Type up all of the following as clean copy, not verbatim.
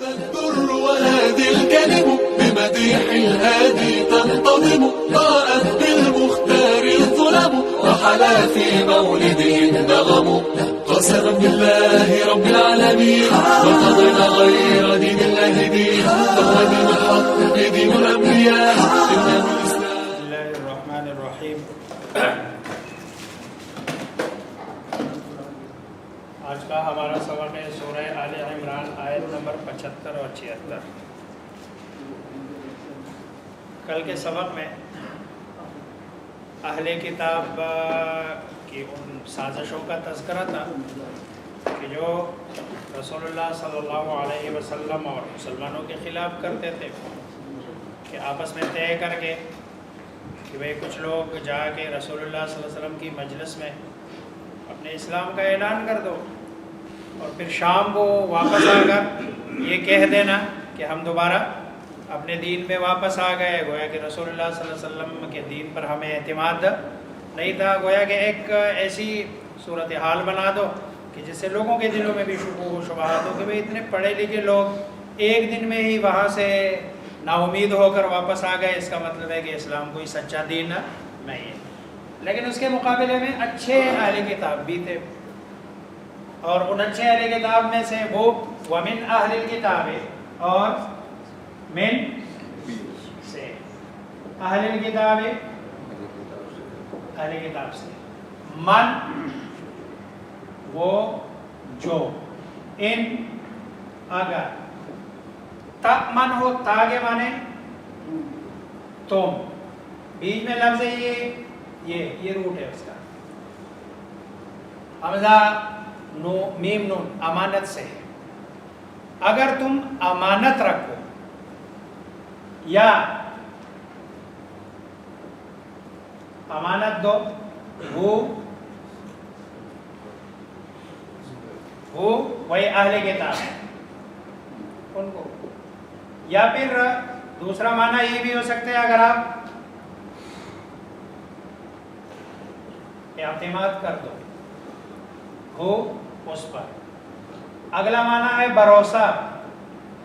Al Durr وهادي الكلم بمديح الهادي تنتظم ضاءت بالمختار الظلم وحلا في مولده النغم قسما بالله رب العالمين وقضينا غير دين الله دين فهو دين الحق دين الأنبياء إنه الإسلام. بسم الله الرحمن الرحیم. آج کا ہمارا سبق ہے سورہ آل عمران آیت نمبر 75 اور 76. کل کے سبق میں اہل کتاب کی ان سازشوں کا تذکرہ تھا کہ جو رسول اللہ صلی اللہ علیہ وسلم اور مسلمانوں کے خلاف کرتے تھے، کہ آپس میں طے کر کے کہ بھئی کچھ لوگ جا کے رسول اللہ صلی اللہ علیہ وسلم کی مجلس میں اپنے اسلام کا اعلان کر دو اور پھر شام کو واپس آ کر یہ کہہ دینا کہ ہم دوبارہ اپنے دین پہ واپس آ گئے. گویا کہ رسول اللہ صلی اللہ علیہ وسلم کے دین پر ہمیں اعتماد نہیں تھا. گویا کہ ایک ایسی صورتحال بنا دو کہ جس سے لوگوں کے دلوں میں بھی شکوک و شبہات ہو کہ بھئی اتنے پڑھے لکھے لوگ ایک دن میں ہی وہاں سے نا امید ہو کر واپس آ گئے، اس کا مطلب ہے کہ اسلام کوئی سچا دین نہیں ہے. لیکن اس کے مقابلے میں اچھے اہل کتاب بھی تھے، اور ان اچھے اہل کتاب میں سے وہ ومن اہل الکتاب اور من سے اہل الکتاب اہل کتاب سے من وہ جو ان اگر تأمن ہو تاگے مانے تم، بیچ میں لفظ ہے یہ روٹ ہے اس کا، حمزہ نو میم نون امانت سے ہے. اگر تم امانت رکھو یا امانت دو وہ وہی اہل کتاب ہے ان کو، یا پھر دوسرا معنی یہ بھی ہو سکتا ہے اگر آپ اعتماد کر دو ہو اس پر. اگلا معنی ہے بھروسہ،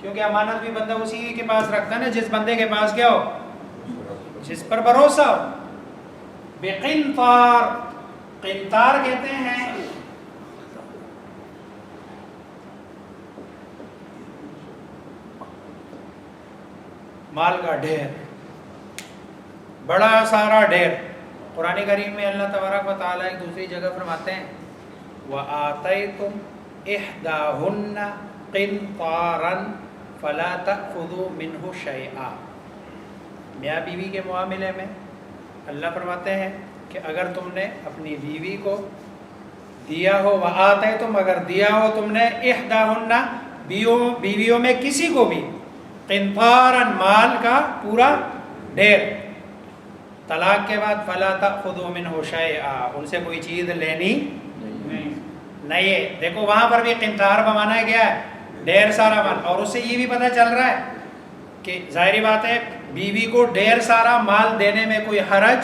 کیونکہ امانت بھی بندہ اسی کے پاس رکھتا ہے نا جس بندے کے پاس کیا ہو، جس پر بھروسہ ہو. بقنطار، قنطار کہتے ہیں مال کا ڈھیر، بڑا سارا ڈھیر. قرآن کریم میں اللہ تبارک و تعالیٰ ایک دوسری جگہ فرماتے ہیں وَآتَيْتُمْ إِحْدَاهُنَّ قِنْطَارًا فَلَا تَأْخُذُوا مِنْهُ شَيْئًا. میاں بیوی کے معاملے میں اللہ فرماتے ہیں کہ اگر تم نے اپنی بیوی کو دیا ہو، وَآتَيْتُمْ اگر دیا ہو تم نے إِحْدَاهُنَّ بیویوں میں کسی کو بھی، قنطاراً مال کا پورا ڈھیر، طلاق کے بعد فلا تأخذوا منہ شیئا ان سے کوئی چیز لینی نہیں ہے. دیکھو وہاں پر بھی قنطار کا معنی کیا ہے، ڈھیر سارا مال. اور اس سے یہ بھی پتہ چل رہا ہے کہ ظاہری بات ہے بیوی کو ڈھیر سارا مال دینے میں کوئی حرج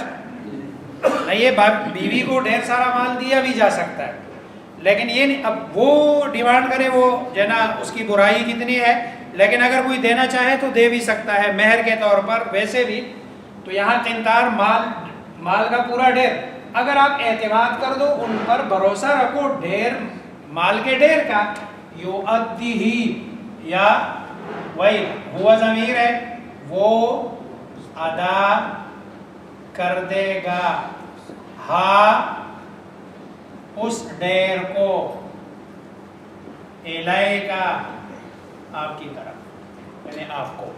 نہیں ہے. بیوی کو ڈھیر سارا مال دیا بھی جا سکتا ہے، لیکن یہ نہیں اب وہ ڈیمانڈ کرے وہ جو نا اس کی برائی کتنی ہے. لیکن اگر کوئی دینا چاہے تو دے بھی سکتا ہے مہر کے طور پر. ویسے بھی تو یہاں قنطار مال کا پورا ڈھیر، اگر آپ اعتماد کر دو ان پر بھروسہ رکھو ڈھیر مال کے ڈھیر کا، یؤدیہ یا وہی ہوا ضمیر ہے وہ ادا کر دے گا ہا اس ڈھیر کو الیکا آپ کی طرف، یعنی آپ کو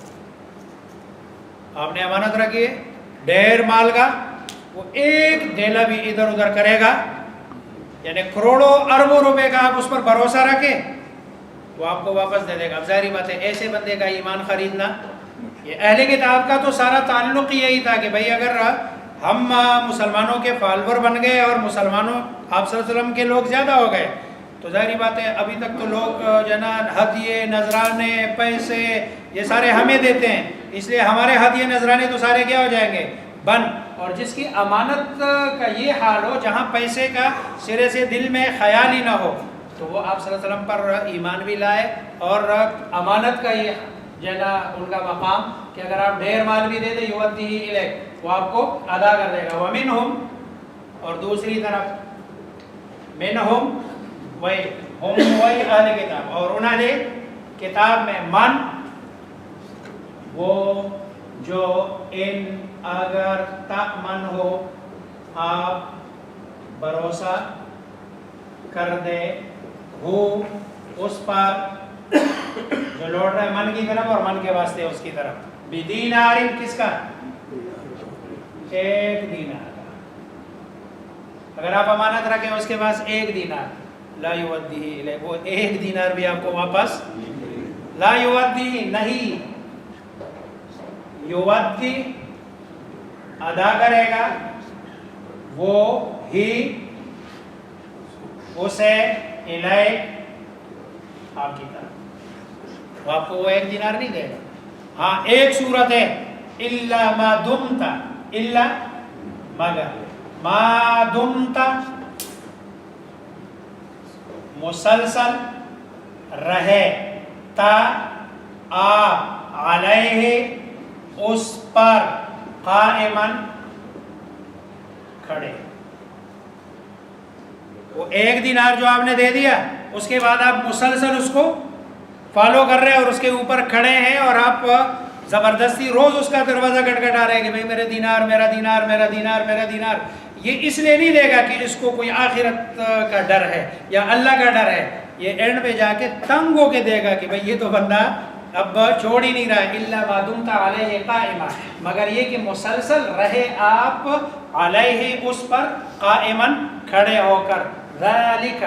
آپ نے امانت رکھی ہے ڈھیر مال کا، وہ ایک دھیلا بھی ادھر ادھر کرے گا، یعنی کروڑوں اربوں روپے کا آپ اس پر بھروسہ رکھیں وہ آپ کو واپس دے دے گا. اب ظاہری بات ہے ایسے بندے کا ایمان خریدنا، یہ اہل کتاب کا تو سارا تعلق یہی تھا کہ بھئی اگر ہم مسلمانوں کے فالور بن گئے اور مسلمانوں آپ صلی اللہ علیہ وسلم کے لوگ زیادہ ہو گئے تو ظاہری بات ہے ابھی تک تو لوگ جنان ہدیے نذرانے پیسے یہ سارے ہمیں دیتے ہیں، اس لیے ہمارے ہدیے نذرانے تو سارے کیا ہو جائیں گے بند. اور جس کی امانت کا یہ حال ہو جہاں پیسے کا سرے سے دل میں خیال ہی نہ ہو، تو وہ آپ صلی اللہ علیہ وسلم پر ایمان بھی لائے اور امانت کا یہ جو ہے نا ان کا مقام کہ اگر آپ ڈھیر مال بھی دے دیں یؤدیہ الیک، وہ آپ کو ادا کر دے گا۔ ومنہم، اور دوسری طرف منہم وہی ہم وہی اہل کتاب، اور انہوں نے کتاب میں من وہ جو ان اگر تأمن ہو آپ بھروسہ کر دے ہو اس پر جو لوٹ رہا ہے من کی طرف اور من کے واسطے اس کی طرف، بدینار، کس کا؟ ایک دینار کا۔ اگر آپ امانت رکھیں اس کے پاس ایک دینار، لا یؤدیہ الیک، وہ ایک دینار بھی آپ کو واپس لا یؤدیہ نہیں، یؤدی ادا کرے گا وہ ہی اسے الیک آپ کی طرف، وہ آپ کو وہ ایک دینار نہیں دے گا۔ ہاں ایک صورت ہے الا ما دمت، الا مگر ما دمت مسلسل رہے تا آپ علیہ اس پر قائمن کھڑے، وہ ایک دینار جو آپ نے دے دیا اس کے بعد آپ مسلسل اس کو فالو کر رہے ہیں اور اس کے اوپر کھڑے ہیں اور آپ زبردستی روز اس کا دروازہ کھٹکھٹا رہے ہیں کہ بھئی میرے دینار میرا دینار میرا دینار میرا دینار۔ یہ اس لیے نہیں دے گا کہ اس کو کوئی آخرت کا ڈر ہے یا اللہ کا ڈر ہے، یہ اینڈ پہ جا کے تنگ ہو کے دے گا کہ بھئی یہ تو بندہ اب چھوڑ ہی نہیں رہا ہے، الا ما دمت علیہ قائما، مگر یہ کہ مسلسل رہے آپ علیہ اس پر قائمن کھڑے ہو کر، ذالک۔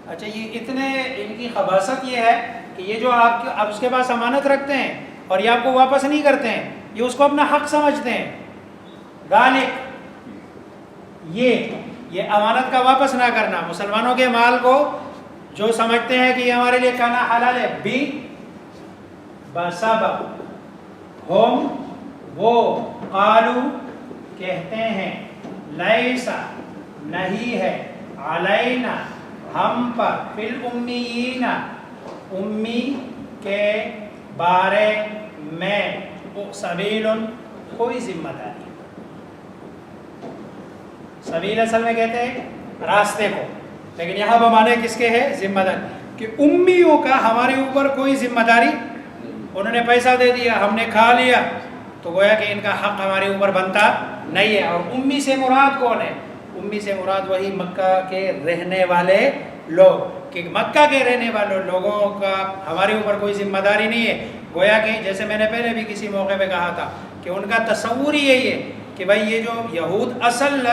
اچھا یہ اتنے ان کی خباثت یہ ہے کہ یہ جو آپ اس کے پاس امانت رکھتے ہیں اور یہ آپ کو واپس نہیں کرتے ہیں، یہ اس کو اپنا حق سمجھتے ہیں۔ ذالک یہ امانت کا واپس نہ کرنا، مسلمانوں کے مال کو جو سمجھتے ہیں کہ یہ ہمارے لیے کھانا حلال ہے، بھی بسبب ہم وہ قالو کہتے ہیں لیسا نہیں ہے علینا ہم پر فی الامیین امی کے بارے میں سبیل کوئی ذمہ داری۔ سبیل اصل میں کہتے ہیں راستے کو، لیکن یہاں بمانے کس کے ہے؟ ذمہ داری، کہ امیوں کا ہمارے اوپر کوئی ذمہ داری، انہوں نے پیسہ دے دیا ہم نے کھا لیا تو گویا کہ ان کا حق ہمارے اوپر بنتا نہیں ہے۔ اور امی سے مراد کون ہے؟ امی سے مراد وہی مکہ کے رہنے والے لوگ، کہ مکہ کے رہنے والے لوگوں کا ہمارے اوپر کوئی ذمہ داری نہیں ہے۔ گویا کہ جیسے میں نے پہلے بھی کسی موقع پہ کہا تھا کہ ان کا تصور ہی یہی ہے کہ بھائی یہ جو یہود اصل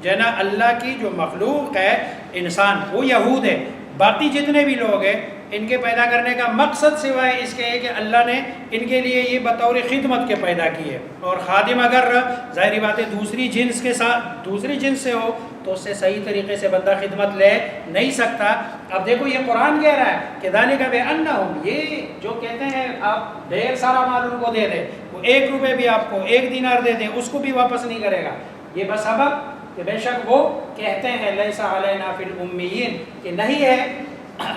جو ہے نا اللہ کی جو مخلوق ہے انسان، وہ یہود ہے، باقی جتنے بھی لوگ ہیں ان کے پیدا کرنے کا مقصد سوائے اس کے ہے کہ اللہ نے ان کے لیے یہ بطور خدمت کے پیدا کی ہے، اور خادم اگر ظاہری بات ہے دوسری جنس کے ساتھ دوسری جنس سے ہو تو اس سے صحیح طریقے سے بندہ خدمت لے نہیں سکتا۔ اب دیکھو یہ قرآن کہہ رہا ہے کہ ذالک بأنہم، یہ جو کہتے ہیں آپ ڈھیر سارا مال ان کو دے دیں، وہ 1 روپے بھی آپ کو 1 دینار دے دیں اس کو بھی واپس نہیں کرے گا، یہ بسبب کہ بے شک وہ کہتے ہیں لیسا علینا فی الامیین، کہ نہیں ہے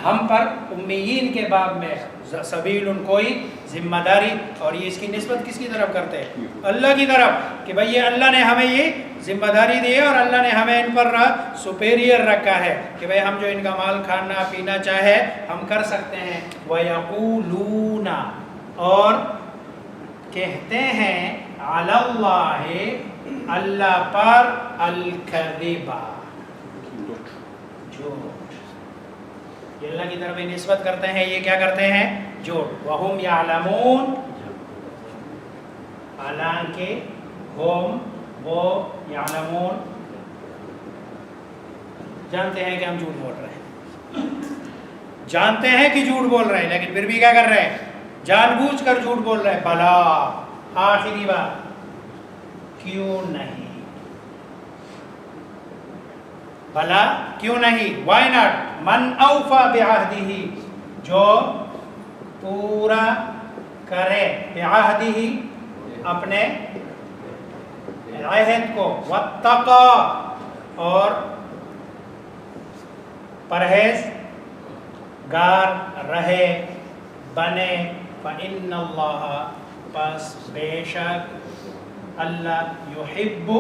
ہم پر امیین کے باب میں سبیل کوئی ذمہ داری۔ اور یہ اس کی نسبت کس کی طرف کرتے ہیں؟ اللہ کی طرف، کہ بھئی یہ اللہ نے ہمیں یہ ذمہ داری دی ہے اور اللہ نے ہمیں ان پر سپیریئر رکھا ہے کہ بھئی ہم جو ان کا مال کھانا پینا چاہے ہم کر سکتے ہیں۔ وَيَقُولُونَ اور کہتے ہیں علی اللہ اللہ پر الکذب جھوٹ، یہ اللہ کی طرف نسبت کرتے ہیں، یہ کیا کرتے ہیں؟ جھوٹ۔ وَهُمْ يَعْلَمُونَ حالانکہ ہم وہ یعلمون جانتے ہیں کہ ہم جھوٹ بول رہے ہیں، جانتے ہیں کہ جھوٹ بول رہے ہیں لیکن پھر بھی کیا کر رہے ہیں؟ جان بوجھ کر جھوٹ بول رہے ہیں۔ بھلا آخری بات، کیوں نہیں؟ بھلا کیوں نہیں؟ Why not? من اوفا بعہدہ، جو پورا کرے بعہدہ اپنے عہد کو، واتقا اور پرہیز گار رہے بنے فإن اللہ پس بے شک اللہ یحب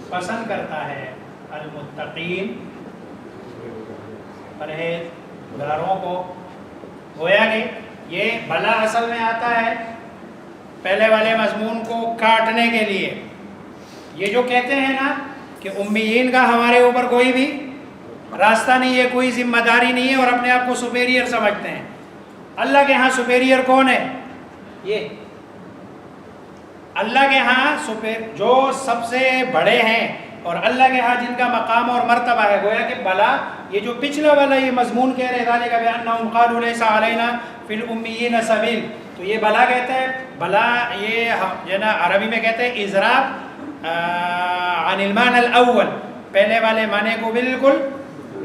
پسند کرتا ہے المتقین پرہیزگاروں کو. گویا کہ یہ بلا اصل میں آتا ہے پہلے والے مضمون کو کاٹنے کے لیے. یہ جو کہتے ہیں نا کہ امیین کا ہمارے اوپر کوئی بھی راستہ نہیں ہے, کوئی ذمہ داری نہیں ہے اور اپنے آپ کو سپیریئر سمجھتے ہیں. اللہ کے ہاں سپیریئر کون ہے؟ یہ اللہ کے ہاں جو سب سے بڑے ہیں اور اللہ کے ہاں جن کا مقام اور مرتبہ ہے. گویا کہ بلا یہ جو پچھلا والا یہ مضمون کہہ رہے ذالک بأنہم قالوا لیس علینا فی الامیین سبیل, تو یہ بلا کہتے ہیں. بلا یہ جو نا عربی میں کہتے ہیں اضراب عن المعنى الاول, پہلے والے معنی کو بالکل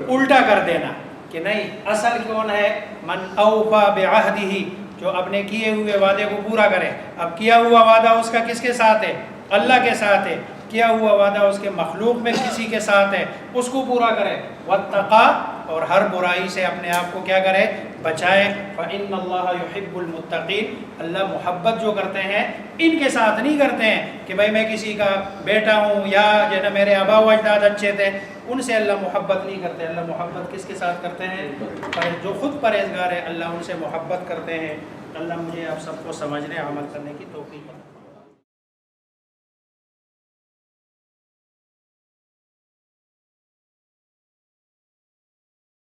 الٹا کر دینا کہ نہیں اصل کون ہے من اوفا بعہدہ, جو اپنے کیے ہوئے وعدے کو پورا کرے. اب کیا ہوا وعدہ اس کا کس کے ساتھ ہے؟ اللہ کے ساتھ ہے. کیا ہوا وعدہ اس کے مخلوق میں کسی کے ساتھ ہے, اس کو پورا کرے. واتقا, اور ہر برائی سے اپنے آپ کو کیا کرے؟ بچائے. فإن اللہ یحب المتقین, اللہ محبت جو کرتے ہیں ان کے ساتھ نہیں کرتے ہیں کہ بھائی میں کسی کا بیٹا ہوں یا جو نا میرے آبا و اجداد اچھے تھے, ان سے اللہ محبت نہیں کرتے. اللہ محبت کس کے ساتھ کرتے ہیں؟ جو خود پرہیزگار ہے اللہ ان سے محبت کرتے ہیں. اللہ مجھے آپ سب کو سمجھنے عمل کرنے کی توفیق دے.